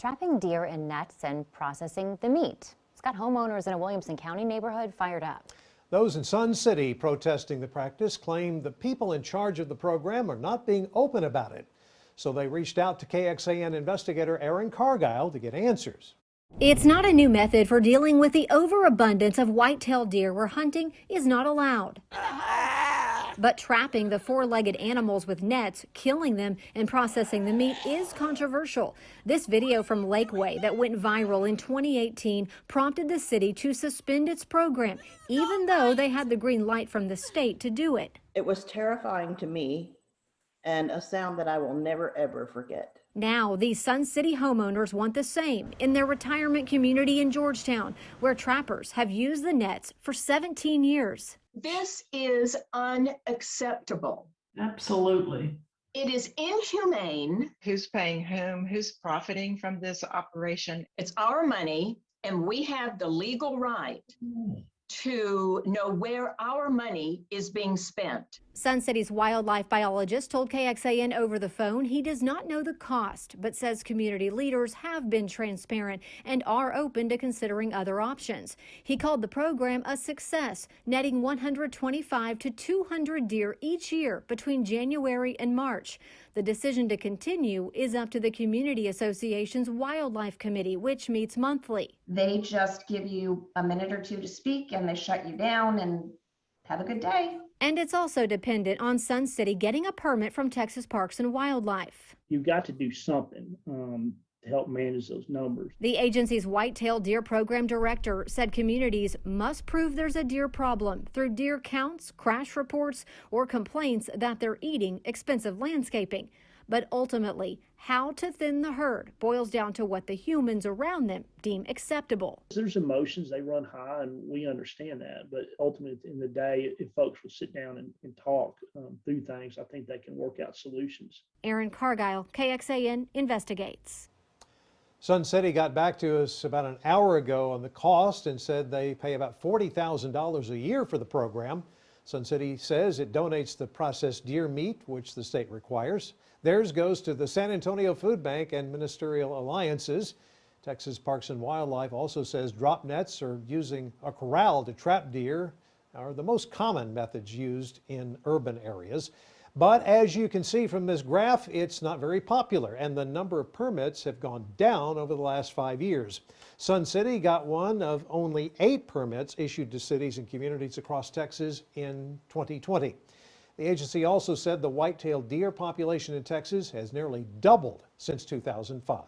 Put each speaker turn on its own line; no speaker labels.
trapping deer in nets and processing the meat. It's got homeowners in a Williamson County neighborhood fired up.
Those in Sun City protesting the practice claim the people in charge of the program are not being open about it. So they reached out to KXAN investigator Erin Cargile to get answers.
It's not a new method for dealing with the overabundance of white-tailed deer where hunting is not allowed. But trapping the four-legged animals with nets, killing them, and processing the meat is controversial. This video from Lakeway that went viral in 2018 prompted the city to suspend its program, even though they had the green light from the state to do it.
It was terrifying to me and a sound that I will never, ever forget.
Now, these Sun City homeowners want the same in their retirement community in Georgetown, where trappers have used the nets for 17 years.
This is unacceptable.
Absolutely.
It is inhumane.
Who's paying whom? Who's profiting from this operation?
It's our money, and we have the legal right to know where our money is being spent.
Sun City's wildlife biologist told KXAN over the phone he does not know the cost, but says community leaders have been transparent and are open to considering other options. He called the program a success, netting 125 to 200 deer each year between January and March. The decision to continue is up to the Community Association's Wildlife Committee, which meets monthly.
They just give you a minute or two to speak and they shut you down and have a good day.
And it's also dependent on Sun City getting a permit from Texas Parks and Wildlife.
You've got to do something to help manage those numbers.
The agency's white-tailed deer program director said communities must prove there's a deer problem through deer counts, crash reports, or complaints that they're eating expensive landscaping. But ultimately, how to thin the herd boils down to what the humans around them deem acceptable.
There's emotions, they run high, and we understand that. But ultimately, in the day, if folks will sit down and talk through things, I think they can work out solutions.
Erin Cargile, KXAN Investigates.
Sun City got back to us about an hour ago on the cost and said they pay about $40,000 a year for the program. Sun City says it donates the processed deer meat, which the state requires. Theirs goes to the San Antonio Food Bank and ministerial alliances. Texas Parks and Wildlife also says drop nets or using a corral to trap deer are the most common methods used in urban areas. But as you can see from this graph, it's not very popular, and the number of permits have gone down over the last 5 years. Sun City got one of only 8 permits issued to cities and communities across Texas in 2020. The agency also said the white-tailed deer population in Texas has nearly doubled since 2005.